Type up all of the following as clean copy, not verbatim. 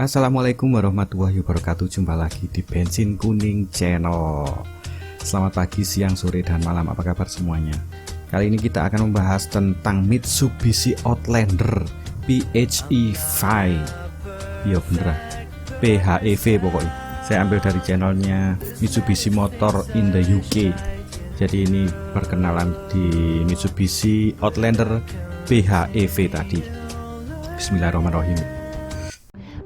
Assalamualaikum warahmatullahi wabarakatuh. Jumpa lagi di Bensin Kuning Channel. Selamat pagi, siang, sore, dan malam. Apa kabar semuanya? Kali ini kita akan membahas tentang Mitsubishi Outlander PHEV. Iya bener, PHEV pokoknya. Saya ambil dari channelnya Mitsubishi Motor in the UK. Jadi ini perkenalan di Mitsubishi Outlander PHEV tadi. Bismillahirrahmanirrahim.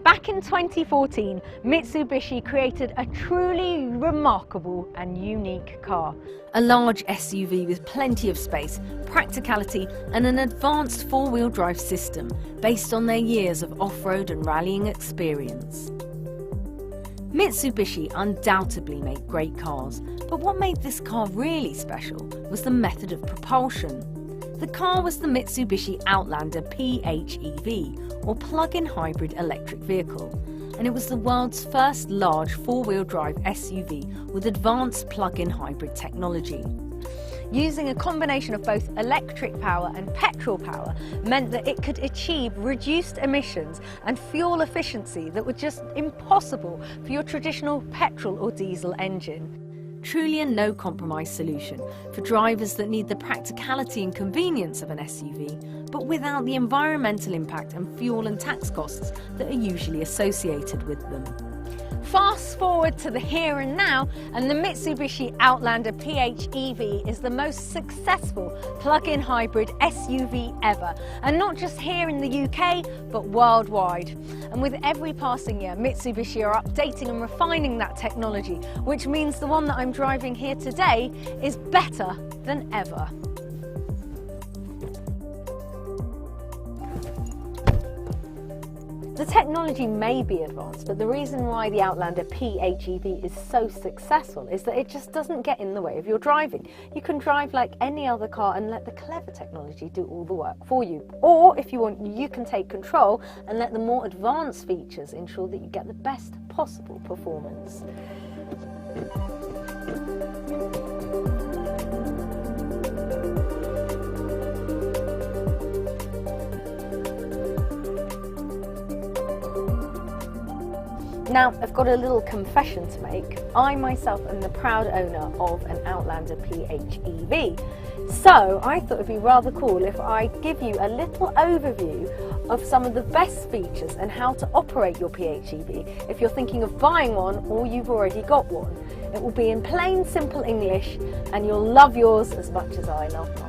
Back in 2014, Mitsubishi created a truly remarkable and unique car. A large SUV with plenty of space, practicality and an advanced four-wheel drive system based on their years of off-road and rallying experience. Mitsubishi undoubtedly make great cars, but what made this car really special was the method of propulsion. The car was the Mitsubishi Outlander PHEV, or plug-in hybrid electric vehicle, and it was the world's first large four-wheel drive SUV with advanced plug-in hybrid technology. Using a combination of both electric power and petrol power meant that it could achieve reduced emissions and fuel efficiency that were just impossible for your traditional petrol or diesel engine. Truly a no-compromise solution for drivers that need the practicality and convenience of an SUV, but without the environmental impact and fuel and tax costs that are usually associated with them. Fast forward to the here and now, and the Mitsubishi Outlander PHEV is the most successful plug-in hybrid SUV ever, and not just here in the UK, but worldwide. And with every passing year, Mitsubishi are updating and refining that technology, which means the one that I'm driving here today is better than ever. The technology may be advanced, but the reason why the Outlander PHEV is so successful is that it just doesn't get in the way of your driving. You can drive like any other car and let the clever technology do all the work for you. Or if you want, you can take control and let the more advanced features ensure that you get the best possible performance. Now, I've got a little confession to make. I myself am the proud owner of an Outlander PHEV. So I thought it'd be rather cool if I give you a little overview of some of the best features and how to operate your PHEV if you're thinking of buying one or you've already got one. It will be in plain, simple English, and you'll love yours as much as I love mine.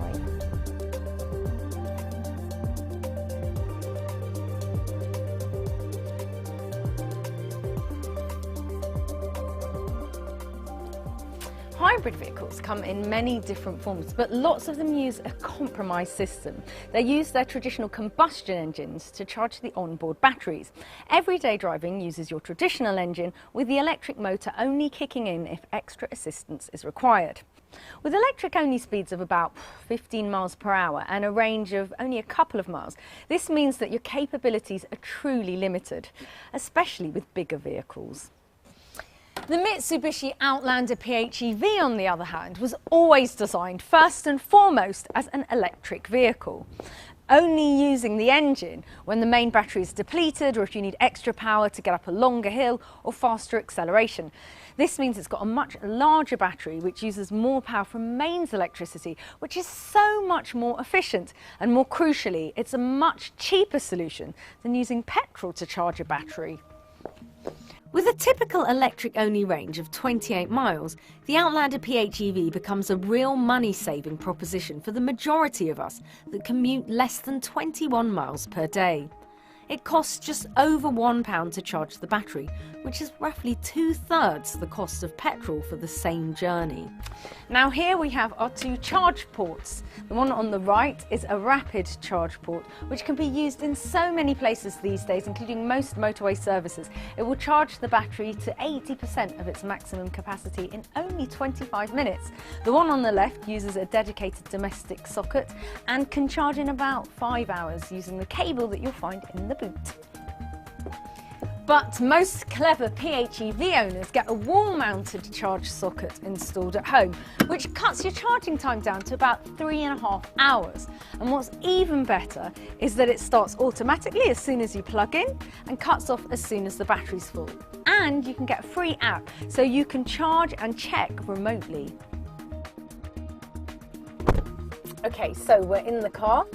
Hybrid vehicles come in many different forms, but lots of them use a compromise system. They use their traditional combustion engines to charge the onboard batteries. Everyday driving uses your traditional engine, with the electric motor only kicking in if extra assistance is required. With electric-only speeds of about 15 miles per hour and a range of only a couple of miles, this means that your capabilities are truly limited, especially with bigger vehicles. The Mitsubishi Outlander PHEV, on the other hand, was always designed first and foremost as an electric vehicle, only using the engine when the main battery is depleted or if you need extra power to get up a longer hill or faster acceleration. This means it's got a much larger battery which uses more power from mains electricity, which is so much more efficient, and more crucially, it's a much cheaper solution than using petrol to charge a battery. With a typical electric-only range of 28 miles, the Outlander PHEV becomes a real money-saving proposition for the majority of us that commute less than 21 miles per day. It costs just over £1 to charge the battery, which is roughly 2/3 the cost of petrol for the same journey. Now here we have our two charge ports. The one on the right is a rapid charge port, which can be used in so many places these days, including most motorway services. It will charge the battery to 80% of its maximum capacity in only 25 minutes. The one on the left uses a dedicated domestic socket and can charge in about 5 hours using the cable that you'll find in the boot. But most clever PHEV owners get a wall-mounted charge socket installed at home, which cuts your charging time down to about 3.5 hours. And what's even better is that it starts automatically as soon as you plug in and cuts off as soon as the battery's full. And you can get a free app so you can charge and check remotely. Okay, so we're in the car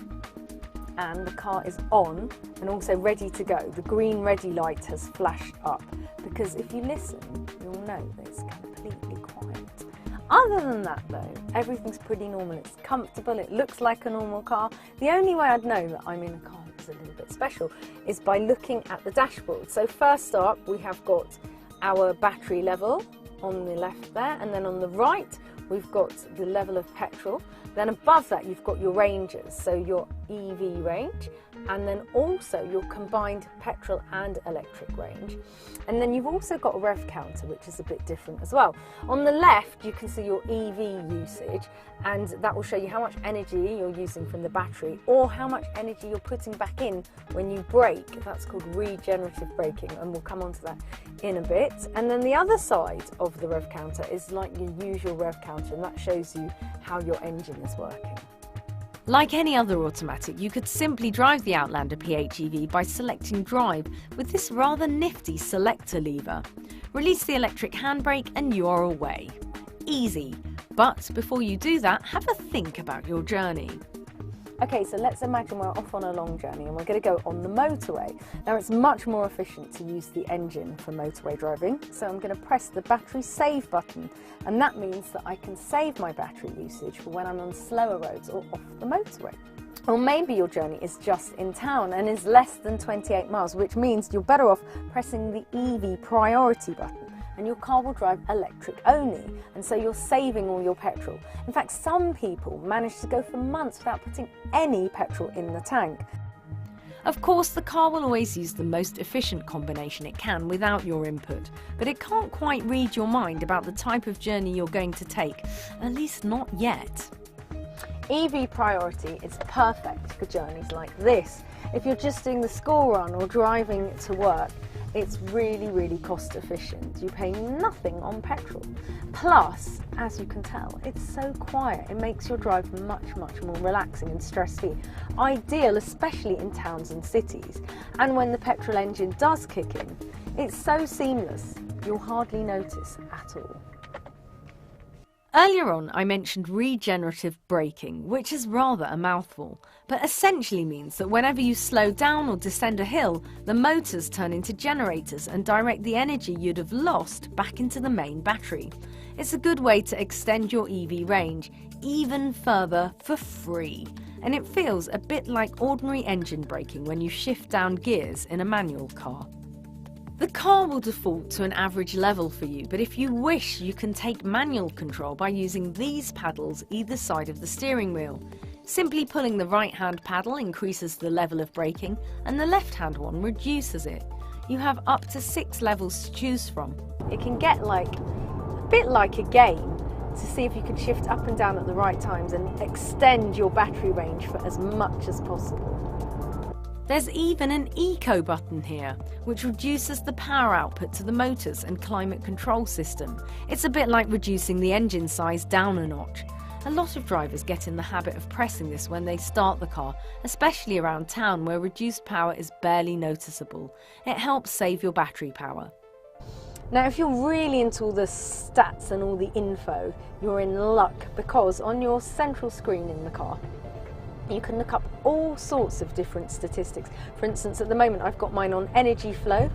and the car is on and also ready to go. The green ready light has flashed up because if you listen, you'll know that it's completely quiet. Other than that though, everything's pretty normal. It's comfortable, it looks like a normal car. The only way I'd know that I'm in a car that's a little bit special is by looking at the dashboard. So first up, we have got our battery level on the left there, and then on the right, we've got the level of petrol. Then above that, you've got your ranges, so your EV range, and then also your combined petrol and electric range. And then you've also got a rev counter, which is a bit different as well. On the left, you can see your EV usage, and that will show you how much energy you're using from the battery or how much energy you're putting back in when you brake. That's called regenerative braking, and we'll come on to that in a bit. And then the other side of the rev counter is like your usual rev counter, and that shows you how your engine is working. Like any other automatic, you could simply drive the Outlander PHEV by selecting drive with this rather nifty selector lever. Release the electric handbrake and you are away. Easy. But before you do that, have a think about your journey. Okay, so let's imagine we're off on a long journey and we're going to go on the motorway. Now it's much more efficient to use the engine for motorway driving, so I'm going to press the battery save button, and that means that I can save my battery usage for when I'm on slower roads or off the motorway. Or maybe your journey is just in town and is less than 28 miles, which means you're better off pressing the EV priority button, and your car will drive electric only, and so you're saving all your petrol. In fact, some people manage to go for months without putting any petrol in the tank. Of course, the car will always use the most efficient combination it can without your input, but it can't quite read your mind about the type of journey you're going to take, at least not yet. EV priority is perfect for journeys like this. If you're just doing the school run or driving to work, it's really cost efficient. You pay nothing on petrol. Plus, as you can tell, it's so quiet. It makes your drive much more relaxing and stress-free. Ideal, especially in towns and cities. And when the petrol engine does kick in, it's so seamless, you'll hardly notice at all. Earlier on, I mentioned regenerative braking, which is rather a mouthful, but essentially means that whenever you slow down or descend a hill, the motors turn into generators and direct the energy you'd have lost back into the main battery. It's a good way to extend your EV range even further for free, and it feels a bit like ordinary engine braking when you shift down gears in a manual car. The car will default to an average level for you, but if you wish, you can take manual control by using these paddles either side of the steering wheel. Simply pulling the right-hand paddle increases the level of braking, and the left-hand one reduces it. You have up to 6 levels to choose from. It can get a bit like a game to see if you can shift up and down at the right times and extend your battery range for as much as possible. There's even an eco button here, which reduces the power output to the motors and climate control system. It's a bit like reducing the engine size down a notch. A lot of drivers get in the habit of pressing this when they start the car, especially around town where reduced power is barely noticeable. It helps save your battery power. Now, if you're really into all the stats and all the info, you're in luck, because on your central screen in the car, you can look up all sorts of different statistics. For instance, at the moment I've got mine on energy flow,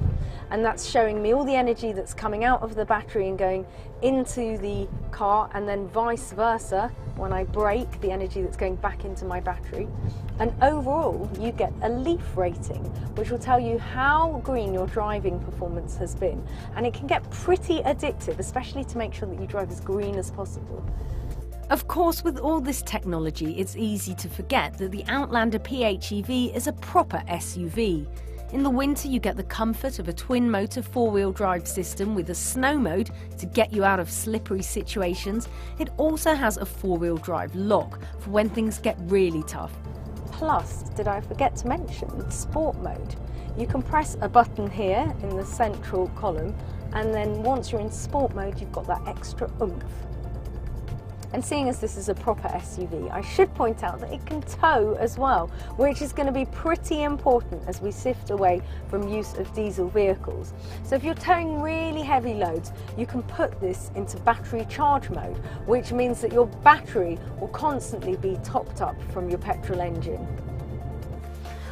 and that's showing me all the energy that's coming out of the battery and going into the car, and then vice versa, when I brake, the energy that's going back into my battery. And overall, you get a leaf rating, which will tell you how green your driving performance has been. And it can get pretty addictive, especially to make sure that you drive as green as possible. Of course, with all this technology, it's easy to forget that the Outlander PHEV is a proper SUV. In the winter, you get the comfort of a twin-motor four-wheel drive system with a snow mode to get you out of slippery situations. It also has a four-wheel drive lock for when things get really tough. Plus, did I forget to mention sport mode? You can press a button here in the central column, and then once you're in sport mode, you've got that extra oomph. And seeing as this is a proper SUV, I should point out that it can tow as well, which is going to be pretty important as we sift away from use of diesel vehicles. So if you're towing really heavy loads, you can put this into battery charge mode, which means that your battery will constantly be topped up from your petrol engine.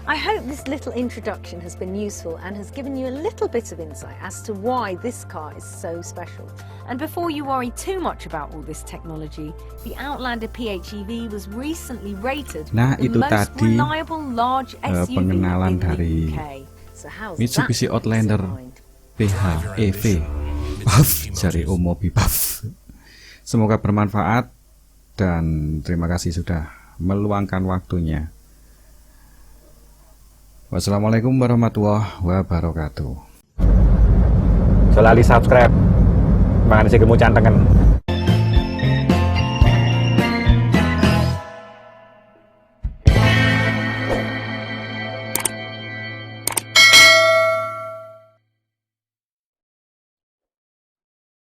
I hope this little introduction has been useful and has given you a little bit of insight as to why this car is so special. And before you worry too much about all this technology, the Outlander PHEV was recently rated the most reliable large SUV pengenalan in dari the UK. So how's Mitsubishi that Outlander PHEV. Puff, cari mobil puff. Semoga bermanfaat dan terima kasih sudah meluangkan waktunya. Wassalamualaikum warahmatullahi wabarakatuh. Selalu subscribe. Mangan sing kemucan tengen.